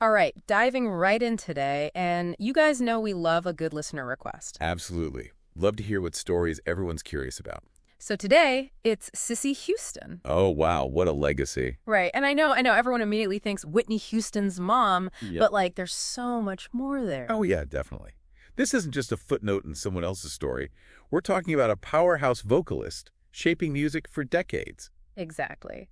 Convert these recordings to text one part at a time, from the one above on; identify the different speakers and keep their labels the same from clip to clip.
Speaker 1: All right, diving right in today, and you guys know we love a good listener request.
Speaker 2: Absolutely. Love to hear what stories everyone's curious about.
Speaker 1: So today, it's Cissy Houston.
Speaker 2: Oh, wow. What a legacy.
Speaker 1: Right, and I know everyone immediately thinks Whitney Houston's mom,
Speaker 2: Yep.
Speaker 1: but like there's so much more there.
Speaker 2: Oh, yeah, definitely. This isn't just a footnote in someone else's story. We're talking about a powerhouse vocalist shaping music for decades.
Speaker 1: Exactly.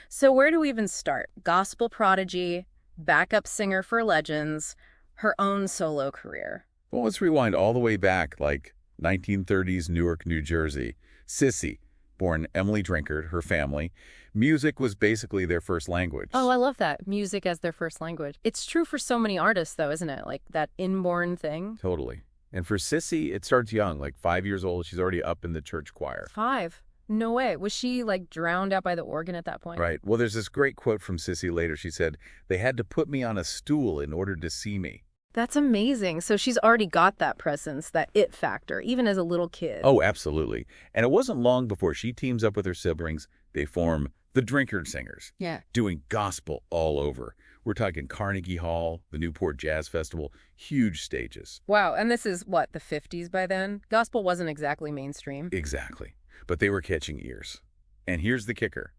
Speaker 1: So where do we even start? Gospel prodigy, backup singer for legends, her own solo career.
Speaker 2: Well, let's rewind all the way back, like 1930s Newark, New Jersey. Cissy, born Emily Drinkard, her family. Music was basically their first language.
Speaker 1: Oh, I love that. Music as their first language. It's true for so many artists, though, isn't it? Like that inborn thing.
Speaker 2: Totally. And for Cissy, it starts young, like 5 years old. She's already up in the church choir.
Speaker 1: 5? No way. Was she like drowned out by the organ at that point?
Speaker 2: Right. Well, there's this great quote from Cissy later. She said, "They had to put me on a stool in order to see me."
Speaker 1: That's amazing. So she's already got that presence, that it factor, even as a little kid.
Speaker 2: Oh, absolutely. And it wasn't long before she teams up with her siblings. They form the Drinkard Singers,
Speaker 1: Yeah.
Speaker 2: doing gospel all over. We're talking Carnegie Hall, the Newport Jazz Festival, huge stages.
Speaker 1: Wow. And this is what, the 50s by then? Gospel wasn't exactly mainstream.
Speaker 2: Exactly. But they were catching ears. And here's the kicker.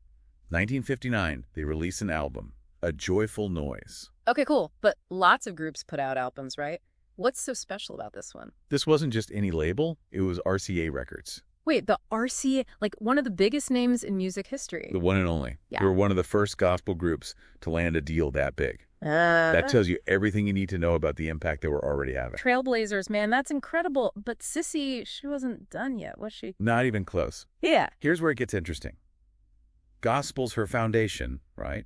Speaker 2: 1959, they release an album, A Joyful Noise.
Speaker 1: Okay, cool. But lots of groups put out albums, right? What's so special about this one?
Speaker 2: This wasn't just any label, it was RCA Records,
Speaker 1: Wait, the RCA, like one of the biggest names in music history.
Speaker 2: the one and only.
Speaker 1: Yeah.
Speaker 2: They were one of the first gospel groups to land a deal that big. That tells you everything you need to know about the impact they were already having.
Speaker 1: Trailblazers, man, that's incredible. But Cissy, she wasn't done yet, was she?
Speaker 2: Not even close.
Speaker 1: Yeah.
Speaker 2: Here's where it gets interesting. Gospel's her foundation, right?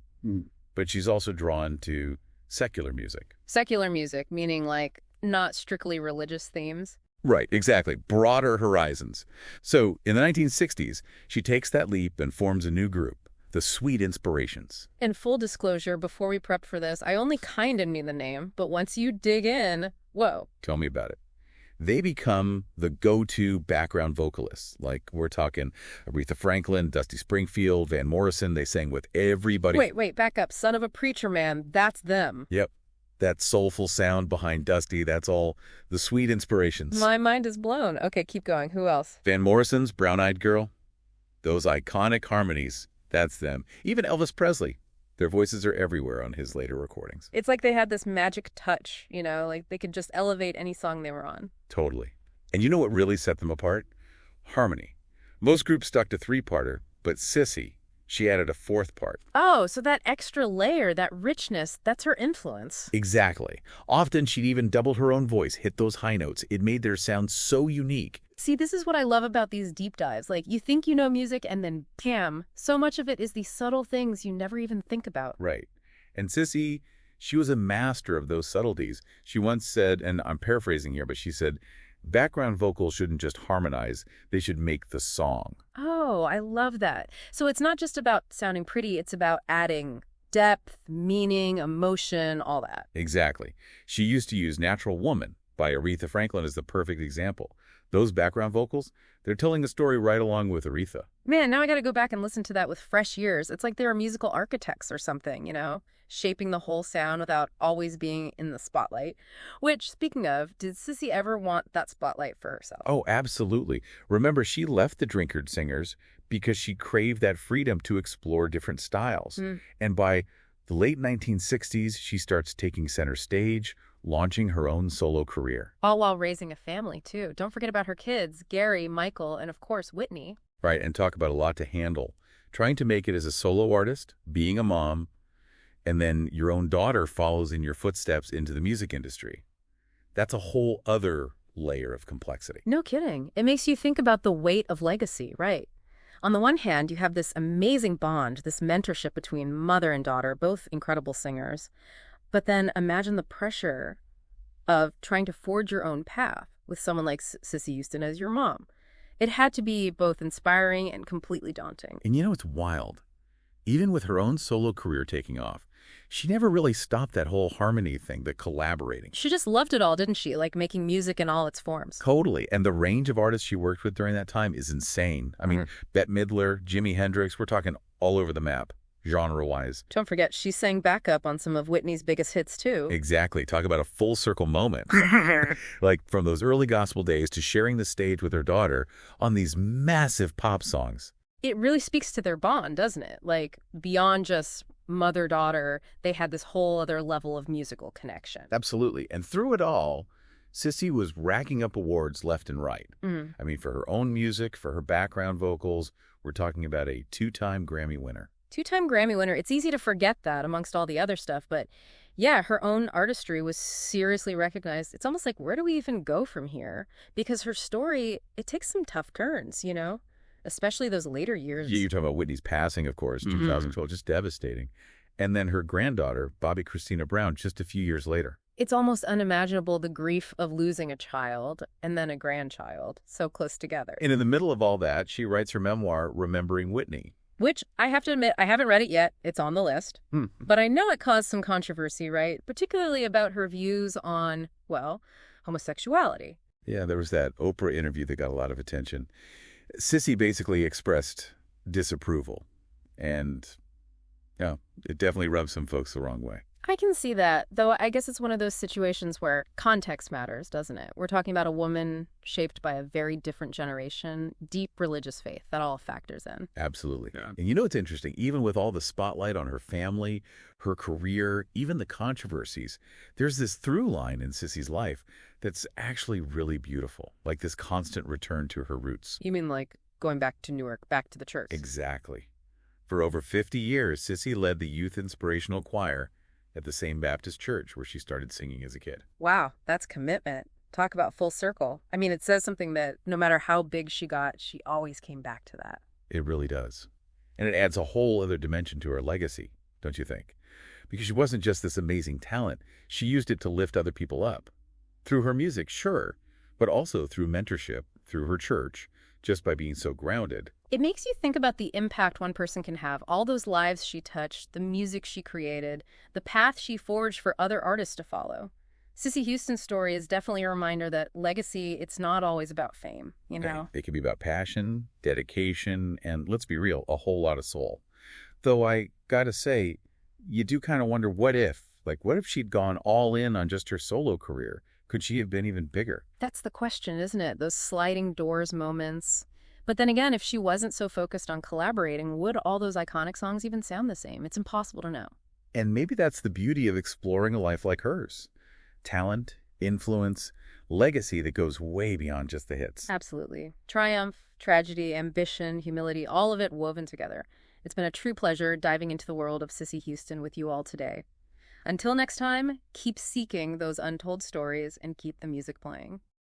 Speaker 2: But she's also drawn to secular music.
Speaker 1: Secular music, meaning like not strictly religious themes.
Speaker 2: Right, exactly. Broader horizons. So in the 1960s, she takes that leap and forms a new group, the Sweet Inspirations.
Speaker 1: In full disclosure, before we prepped for this, I only kind of knew the name, but once you dig in, whoa.
Speaker 2: Tell me about it. They become the go-to background vocalists. Like we're talking Aretha Franklin, Dusty Springfield, Van Morrison. They sang with everybody.
Speaker 1: Wait, back up. Son of a preacher man, that's them.
Speaker 2: Yep. That soulful sound behind Dusty, that's all the Sweet Inspirations.
Speaker 1: My mind is blown. Okay, keep going. Who else?
Speaker 2: Van Morrison's Brown-Eyed Girl. Those iconic harmonies, that's them. Even Elvis Presley. Their voices are everywhere on his later recordings.
Speaker 1: It's like they had this magic touch, you know, like they could just elevate any song they were on.
Speaker 2: Totally. And you know what really set them apart? Harmony. Most groups stuck to three-parter, but Cissy, she added a fourth part.
Speaker 1: Oh, so that extra layer, that richness, that's her influence.
Speaker 2: Exactly. Often she'd even double her own voice, hit those high notes. It made their sound so unique.
Speaker 1: See, this is what I love about these deep dives. Like, you think you know music, and then bam, so much of it is these subtle things you never even think about.
Speaker 2: Right. And Cissy, she was a master of those subtleties. She once said, and I'm paraphrasing here, but she said, background vocals shouldn't just harmonize, they should make the song.
Speaker 1: Oh, I love that. So it's not just about sounding pretty, it's about adding depth, meaning, emotion, all that.
Speaker 2: Exactly. She used to use Natural Woman by Aretha Franklin as the perfect example. Those background vocals, they're telling a story right along with Aretha.
Speaker 1: Man, now I got to go back and listen to that with fresh ears. It's like they were musical architects or something, you know, shaping the whole sound without always being in the spotlight. Which, speaking of, did Cissy ever want that spotlight for herself?
Speaker 2: Oh, absolutely. Remember, she left the Drinkard Singers because she craved that freedom to explore different styles. And by the late 1960s, she starts taking center stage, launching her own solo career.
Speaker 1: All while raising a family, too. Don't forget about her kids, Gary, Michael, and of course, Whitney.
Speaker 2: Right, and talk about a lot to handle. Trying to make it as a solo artist, being a mom, and then your own daughter follows in your footsteps into the music industry. That's a whole other layer of complexity.
Speaker 1: No kidding. It makes you think about the weight of legacy, right? On the one hand, you have this amazing bond, this mentorship between mother and daughter, both incredible singers. But then imagine the pressure of trying to forge your own path with someone like Cissy Houston as your mom. It had to be both inspiring and completely daunting.
Speaker 2: And you know, it's wild. Even with her own solo career taking off, she never really stopped that whole harmony thing, the collaborating.
Speaker 1: She just loved it all, didn't she? Like making music in all its forms.
Speaker 2: Totally. And the range of artists she worked with during that time is insane. I mean, Bette Midler, Jimi Hendrix, we're talking all over the map. genre-wise.
Speaker 1: Don't forget, she sang backup on some of Whitney's biggest hits, too.
Speaker 2: Exactly. Talk about a full circle moment. Like from those early gospel days to sharing the stage with her daughter on these massive pop songs.
Speaker 1: It really speaks to their bond, doesn't it? Like, beyond just mother-daughter, they had this whole other level of musical connection.
Speaker 2: Absolutely. And through it all, Cissy was racking up awards left and right. I mean, for her own music, for her background vocals, we're talking about a 2-time Grammy winner.
Speaker 1: 2-time Grammy winner. It's easy to forget that amongst all the other stuff, but yeah, her own artistry was seriously recognized. It's almost like, where do we even go from here? Because her story, it takes some tough turns, you know? Especially those later years.
Speaker 2: Yeah, you're talking about Whitney's passing, of course, 2012, just devastating. And then her granddaughter, Bobby Christina Brown, just a few years later.
Speaker 1: It's almost unimaginable, the grief of losing a child and then a grandchild so close together.
Speaker 2: And in the middle of all that, she writes her memoir, Remembering Whitney.
Speaker 1: Which, I have to admit, I haven't read it yet. It's on the list. But I know it caused some controversy, right? Particularly about her views on, well, homosexuality.
Speaker 2: Yeah, there was that Oprah interview that got a lot of attention. Cissy basically expressed disapproval. And, yeah, it definitely rubbed some folks the wrong way.
Speaker 1: I can see that, though I guess it's one of those situations where context matters, doesn't it? We're talking about a woman shaped by a very different generation, deep religious faith. That all factors in.
Speaker 2: Absolutely. Yeah. And you know what's interesting? Even with all the spotlight on her family, her career, even the controversies, there's this through line in Cissy's life that's actually really beautiful, like this constant return to her roots.
Speaker 1: You mean like going back to Newark, back to the church?
Speaker 2: Exactly. For over 50 years, Cissy led the youth inspirational choir at the same Baptist church where she started singing as a kid.
Speaker 1: Wow, that's commitment. Talk about full circle. I mean, it says something that no matter how big she got, she always came back to that.
Speaker 2: It really does. And it adds a whole other dimension to her legacy, don't you think? Because she wasn't just this amazing talent. She used it to lift other people up. Through her music, sure, but also through mentorship, through her church, just by being so grounded.
Speaker 1: It makes you think about the impact one person can have, all those lives she touched, the music she created, the path she forged for other artists to follow. Cissy Houston's story is definitely a reminder that legacy, it's not always about fame, you know?
Speaker 2: It can be about passion, dedication, and let's be real, a whole lot of soul. Though I gotta say, you do kind of wonder what if she'd gone all in on just her solo career? Could she have been even bigger?
Speaker 1: That's the question, isn't it? Those sliding doors moments. But then again, if she wasn't so focused on collaborating, would all those iconic songs even sound the same? It's impossible to know.
Speaker 2: And maybe that's the beauty of exploring a life like hers. Talent, influence, legacy that goes way beyond just the hits.
Speaker 1: Absolutely. Triumph, tragedy, ambition, humility, all of it woven together. It's been a true pleasure diving into the world of Cissy Houston with you all today. Until next time, keep seeking those untold stories and keep the music playing.